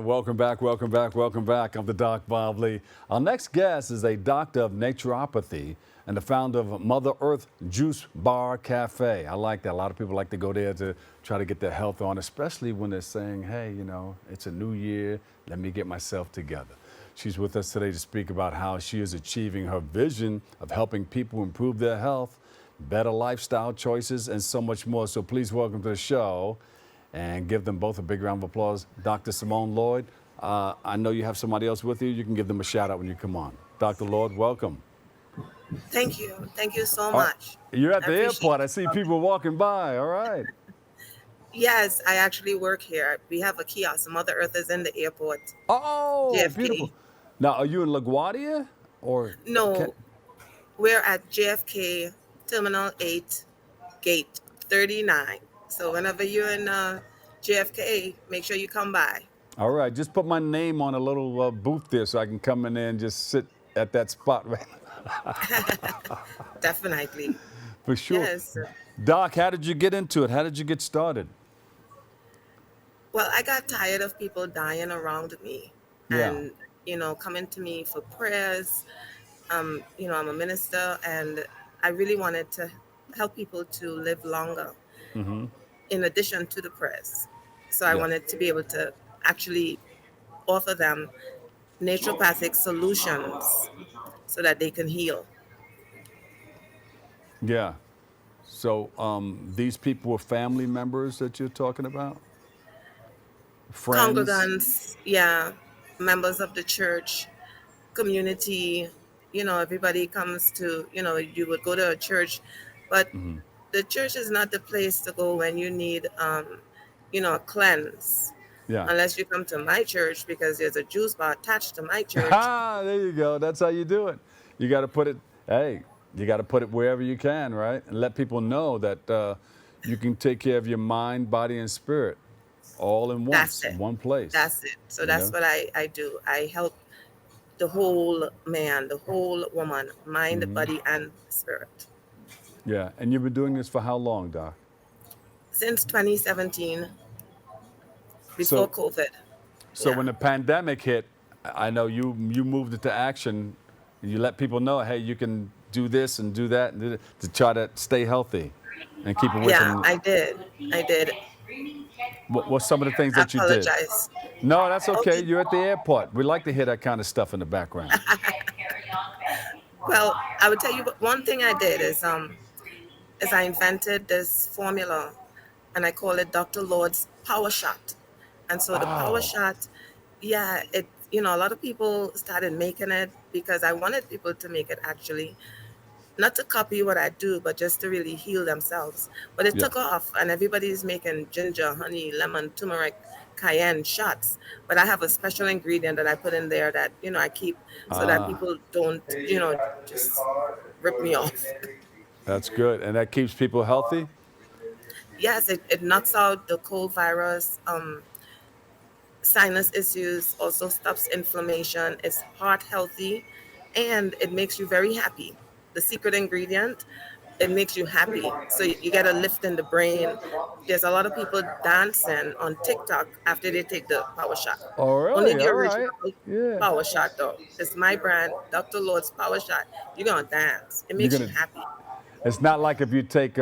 Welcome back, welcome back, welcome back. I'm the Doc Bob Lee. Our next guest is a doctor of naturopathy and the founder of Mother Earth Juice Bar Cafe. I like that. A lot of people like to go there to try to get their health on, especially when they're saying, hey, you know, it's a new year. Let me get myself together. She's with us today to speak about how she is achieving her vision of helping people improve their health, better lifestyle choices, and so much more. So please welcome to the show and give them both a big round of applause. Dr. Simone Lord, I know you have somebody else with you. You can give them a shout out when you come on. Dr. Lord, welcome. Thank you. Thank you so much. You're at I the appreciate airport. I it. see people walking by. All right. Yes, I actually work here. We have a kiosk. Mother Earth is in the airport, Oh, beautiful. JFK. Now, are you in LaGuardia or? No, we're at JFK Terminal 8, Gate 39. So whenever you're in JFK, make sure you come by. All right. Just put my name on a little booth there so I can come in there and just sit at that spot right Definitely. for sure. Yes. Doc, how did you get into it? How did you get started? Well, I got tired of people dying around me Yeah. and, coming to me for prayers. I'm a minister and I really wanted to help people to live longer Mm-hmm. in addition to the prayers. So I Yes. wanted to be able to actually offer them naturopathic solutions so that they can heal. Yeah. So these people were family members that you're talking about? Friends? Congregants, yeah, members of the church, community, everybody comes to, you would go to a church, but Hmm. the church is not the place to go when you need, a cleanse. Yeah. Unless you come to my church because there's a juice bar attached to my church. Ah, there you go. That's how you do it. You got to put it, hey, you got to put it wherever you can, right? And let people know that you can take care of your mind, body, and spirit all in That's once, it. in one place, That's it. So you that's know? what I do. I help the whole man, the whole woman, mind, Hmm. body, and spirit. Yeah. And you've been doing this for how long, Doc? Since 2017, before So, COVID. so Yeah. when the pandemic hit, I know you moved into action. You let people know, hey, you can do this and do that and do that to try to stay healthy and keep away Yeah, from. I did. I did. What's some of the things I that you did? apologize. No, that's okay. Okay. You're at the airport. We like to hear that kind of stuff in the background. Well, I would tell you one thing I did is I invented this formula and I call it Dr. Lord's Power Shot. And so the Power Oh, Shot, yeah, a lot of people started making it because I wanted people to make it actually, not to copy what I do, but just to really heal themselves. But it yeah. took off and everybody's making ginger, honey, lemon, turmeric, cayenne shots. But I have a special ingredient that I put in there that, I keep so that Ah, people don't, just rip me off. that's good. And that keeps people healthy? Yes, it knocks out the cold virus, sinus issues, also stops inflammation, it's heart healthy, and it makes you very happy. The secret ingredient, it makes you happy. So you get a lift in the brain. There's a lot of people dancing on TikTok after they take the power shot. Oh, Only really? the All original right. Yeah. power shot though. It's my brand, Dr. Lord's Power Shot. You're gonna dance. It You're makes you going to, happy. it's not like if you take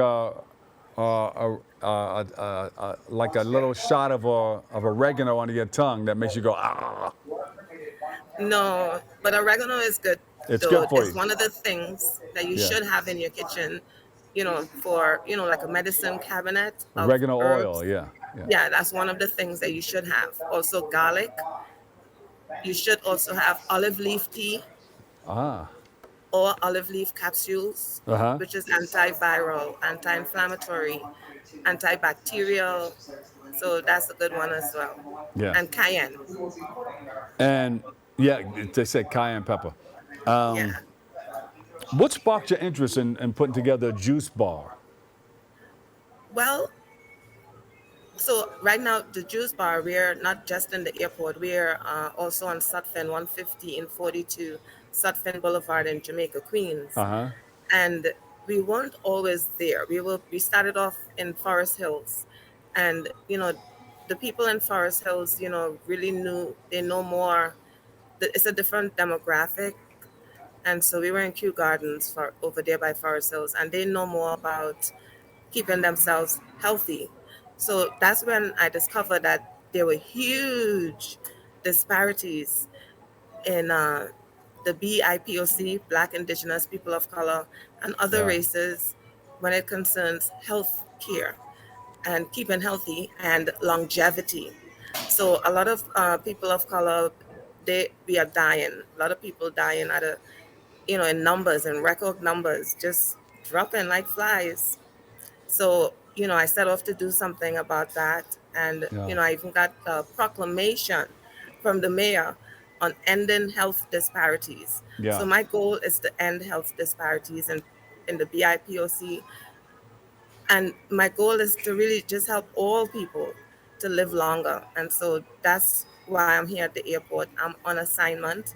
like a little shot of oregano under your tongue that makes you go, ah. No, but oregano is good It's though. good for It's you. one of the things that you Yeah. should have in your kitchen, for, like a medicine cabinet of Oregano oil. herbs. Yeah. Yeah. Yeah, that's one of the things that you should have. Also garlic. You should also have olive leaf tea Ah. or olive leaf capsules, Uh huh. which is antiviral, anti-inflammatory, antibacterial. So that's a good one as well. Yeah. And cayenne. And yeah, they said cayenne pepper. Um, Yeah. what sparked your interest in putting together a juice bar? Well, so right now, the juice bar, we're not just in the airport. We're also on Sutphin 150 in 42 Sutphin Boulevard in Jamaica, Uh Queens. huh. And we weren't always there. We started off in Forest Hills, and the people in Forest Hills, really they know more. It's a different demographic. And so we were in Kew Gardens for over there by Forest Hills, and they know more about keeping themselves healthy. So that's when I discovered that there were huge disparities in the BIPOC, Black, Indigenous, People of Color, and other Yeah. races when it concerns health care and keeping healthy and longevity. So a lot of people of color, we are dying. A lot of people dying at a, in numbers and record numbers, just dropping like flies. So, I set off to do something about that. And, Yeah. I even got a proclamation from the mayor on ending health disparities. So Yeah. my goal is to end health disparities in the BIPOC. And my goal is to really just help all people to live longer. And so that's why I'm here at the airport. I'm on assignment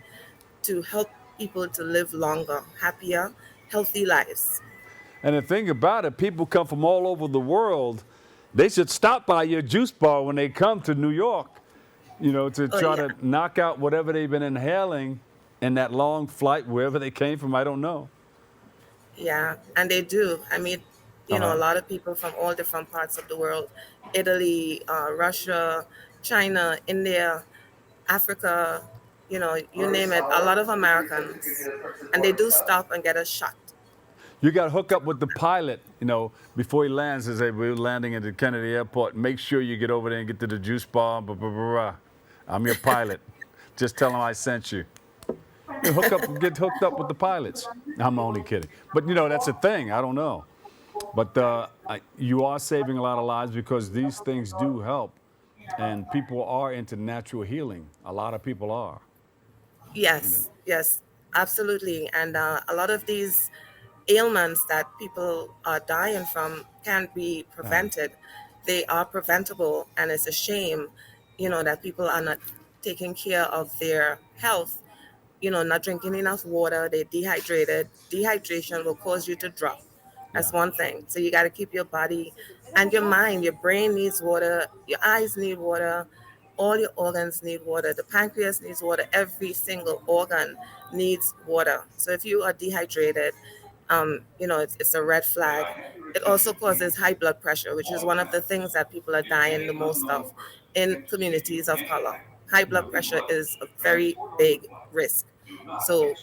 to help people to live longer, happier, healthy lives. And the thing about it, people come from all over the world. They should stop by your juice bar when they come to New York, to Oh, try yeah. to knock out whatever they've been inhaling in that long flight, wherever they came from. I don't know. Yeah, and they do. I mean, Uh a huh. lot of people from all different parts of the world: Italy, Russia, China, India, Africa, you name it. A lot of Americans. And they do stop and get a shot. You got to hook up with the pilot, before he lands. As we're landing at the Kennedy Airport, make sure you get over there and get to the juice bar. Blah, blah, blah, blah. I'm your pilot. Just tell him I sent you. Get hooked up with the pilots. I'm only kidding, but that's a thing. I don't know, but you are saving a lot of lives because these things do help, and people are into natural healing. A lot of people are. You know. Yes, yes, absolutely. And a lot of these ailments that people are dying from can't be Uh, prevented. They are preventable, and it's a shame, that people are not taking care of their health, not drinking enough water, they're dehydrated. Dehydration will cause you to drop. That's yeah. one thing. So you got to keep your body and your mind, your brain needs water, your eyes need water, all your organs need water. The pancreas needs water. Every single organ needs water. So if you are dehydrated, it's a red flag. It also causes high blood pressure, which is one of the things that people are dying the most of in communities of color. High Yeah. blood pressure is a very big risk. So,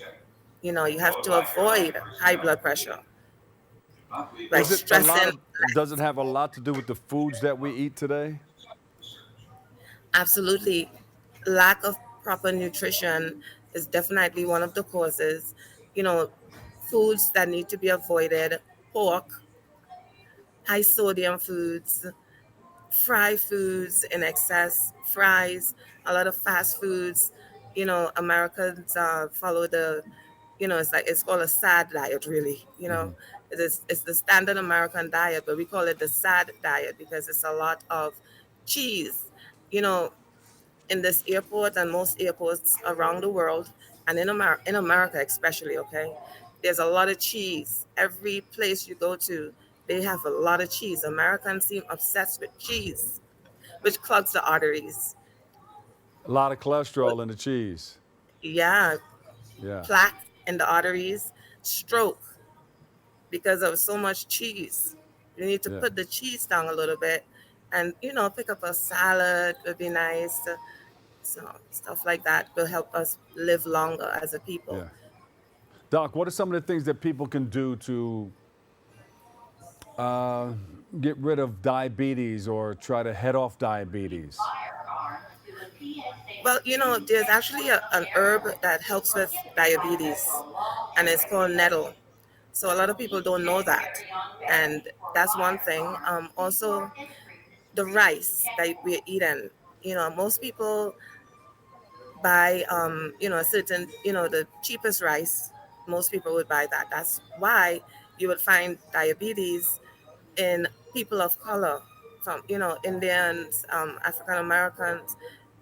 you have to avoid high blood pressure by Is it a lot stressing of? Does it less. have a lot to do with the foods that we eat today? Absolutely. Lack of proper nutrition is definitely one of the causes. You know, foods that need to be avoided: pork, high sodium foods, fried foods in excess, fries, a lot of fast foods. Americans follow it's called a sad diet, really. It's the standard American diet, but we call it the sad diet because it's a lot of cheese. You know, in this airport and most airports around the world, and in America especially, okay, there's a lot of cheese. Every place you go to, they have a lot of cheese. Americans seem obsessed with cheese, which clogs the arteries. A lot of cholesterol in the cheese. Yeah, Yeah. plaque in the arteries, stroke because of so much cheese. You need to Yeah. put the cheese down a little bit, and pick up a salad would be nice. So stuff like that will help us live longer as a people. Yeah. Doc, what are some of the things that people can do to uh, get rid of diabetes or try to head off diabetes? Well, there's actually an herb that helps with diabetes, and it's called nettle. So a lot of people don't know that, and that's one thing. Also, the rice that we're eating. Most people buy, a certain, the cheapest rice. Most people would buy that. That's why you would find diabetes in people of color, from Indians, African Americans,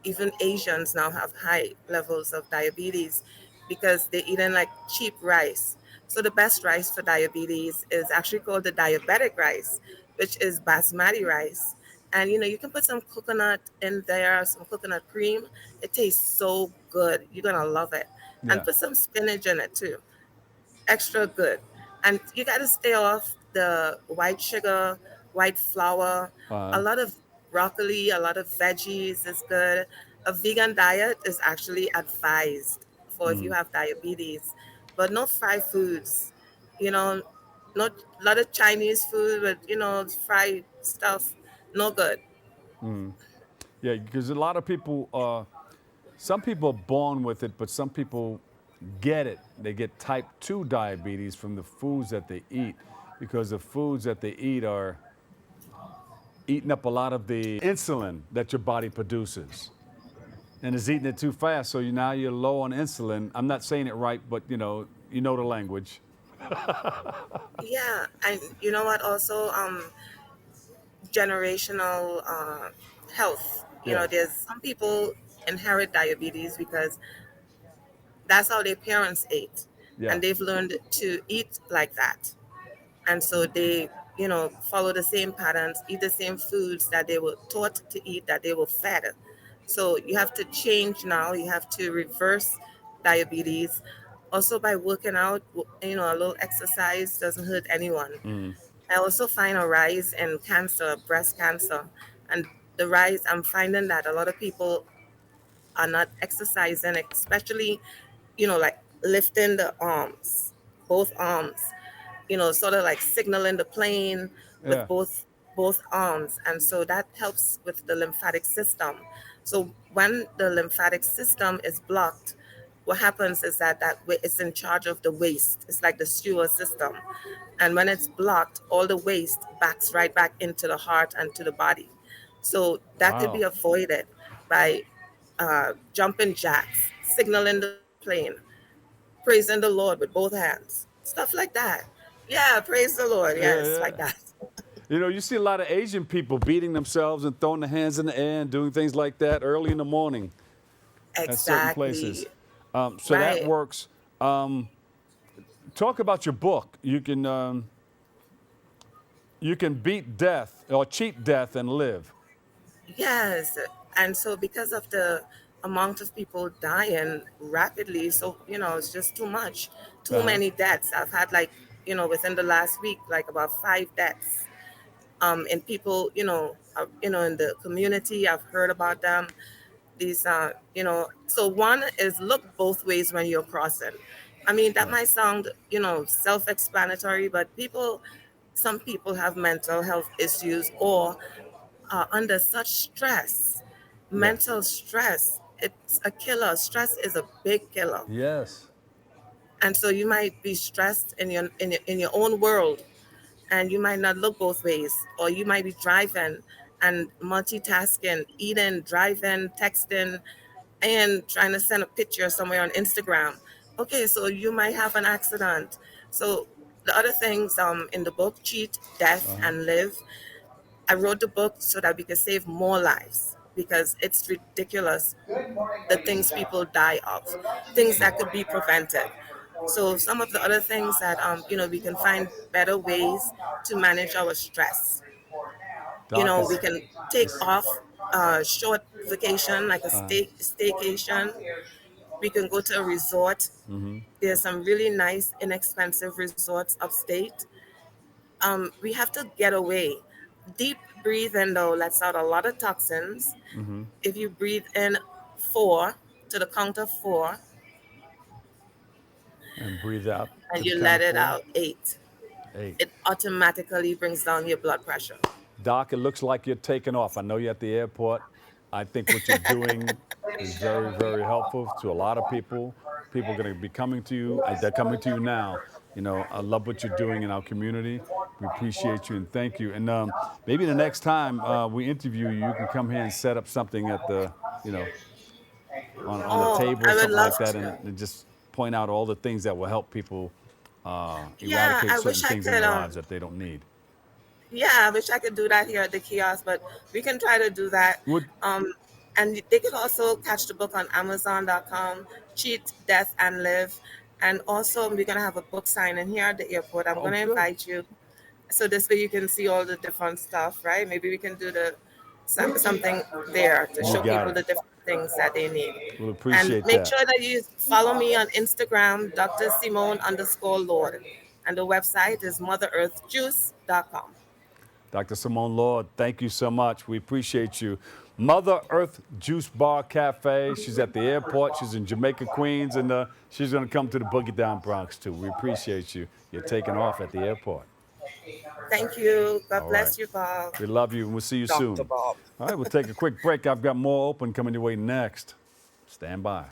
even Asians now have high levels of diabetes because they're eating like cheap rice. So the best rice for diabetes is actually called the diabetic rice, which is basmati rice, And you can put some coconut in there, some coconut cream. It tastes so good. You're gonna love it. And Yeah. put some spinach in it too. Extra good. And you got to stay off the white sugar, white flour. A Uh, lot of broccoli, a lot of veggies is good. A vegan diet is actually advised for if you have diabetes, but no fried foods. You know, not a lot of Chinese food with fried stuff. No good. yeah, because a lot of people, some people are born with it, but some people get it. They get type 2 diabetes from the foods that they eat because the foods that they eat are eating up a lot of the insulin that your body produces. And it's eating it too fast, so now you're low on insulin. I'm not saying it right, but you know the language. Yeah, and you know what? Also, generational health. Yeah, There's some people inherit diabetes because that's how their parents ate, yeah. and they've learned to eat like that, and so they follow the same patterns, eat the same foods that they were taught to eat, that they were fed. So you have to change now. You have to reverse diabetes also by working out. A little exercise doesn't hurt anyone. I also find a rise in cancer, breast cancer, and the rise, I'm finding that a lot of people are not exercising, especially, like lifting the arms, both arms, sort of like signaling the plane with Yeah. both arms, and so that helps with the lymphatic system. So when the lymphatic system is blocked, what happens is that it's in charge of the waste. It's like the sewer system, and when it's blocked, all the waste backs right back into the heart and to the body. So that could be Wow. avoided by jumping jacks, signaling the plane, praising the Lord with both hands, stuff like that. Yeah, praise the Lord. Yeah, Yes, like yeah. that. You see a lot of Asian people beating themselves and throwing their hands in the air and doing things like that early in the morning at certain places. Exactly. So that Right. works. Talk about your book. You can beat death or cheat death and live. Yes. And so because of the amount of people dying rapidly, so it's just too much. Uh Too huh. many deaths. I've had like, within the last week, like about 5 deaths. And people, in the community, I've heard about them. These so one is look both ways when you're crossing. I mean, that Right. might sound self-explanatory, but some people have mental health issues or are under such stress. Yeah. Mental stress, it's a killer. Stress is a big killer. Yes. And so you might be stressed in your own world, and you might not look both ways, or you might be driving and multitasking, eating, driving, texting, and trying to send a picture somewhere on Instagram. Okay, so you might have an accident. So the other things in the book, Cheat, Uh Death, huh. and Live, I wrote the book so that we could save more lives, because it's ridiculous the things people die of, things that could be prevented. So some of the other things that we can find better ways to manage our stress. Doc We is. can take is off a short vacation, like a staycation. We can go to a resort. There's some really nice, inexpensive resorts upstate. We have to get away. Deep breathing, though, lets out a lot of toxins. If you breathe in four, to the count of four, and breathe out to and the you count let of it four. out eight, 8. it automatically brings down your blood pressure. Doc, it looks like you're taking off. I know you're at the airport. I think what you're doing is very, very helpful to a lot of people. People are going to be coming to you. They're coming to you now. I love what you're doing in our community. We appreciate you and thank you. And maybe the next time we interview you, you can come here and set up something at the, you know, on a Oh, table or I would something love like that, to. and just point out all the things that will help people Yeah, eradicate I certain wish I things in could. their lives that they don't need. Yeah, I wish I could do that here at the kiosk, but we can try to do that. Would Um, and they could also catch the book on Amazon.com, Cheat, Death, and Live. And also, we're going to have a book signing here at the airport. I'm oh going to good. invite you. So this way you can see all the different stuff, right? Maybe we can do the something there to You show got people it. the different things that they need. We'll And appreciate make that. sure that you follow me on Instagram, Dr. Simone _Lord. And the website is motherearthjuice.com. Dr. Simone Lord, thank you so much. We appreciate you. Mother Earth Juice Bar Cafe. She's at the airport. She's in Jamaica, Queens, and she's going to come to the Boogie Down Bronx, too. We appreciate you. You're taking off at the airport. Thank you. God All right. bless you, Bob. We love you, and we'll see you Dr. soon. Bob. All right, we'll take a quick break. I've got more open coming your way next. Stand by.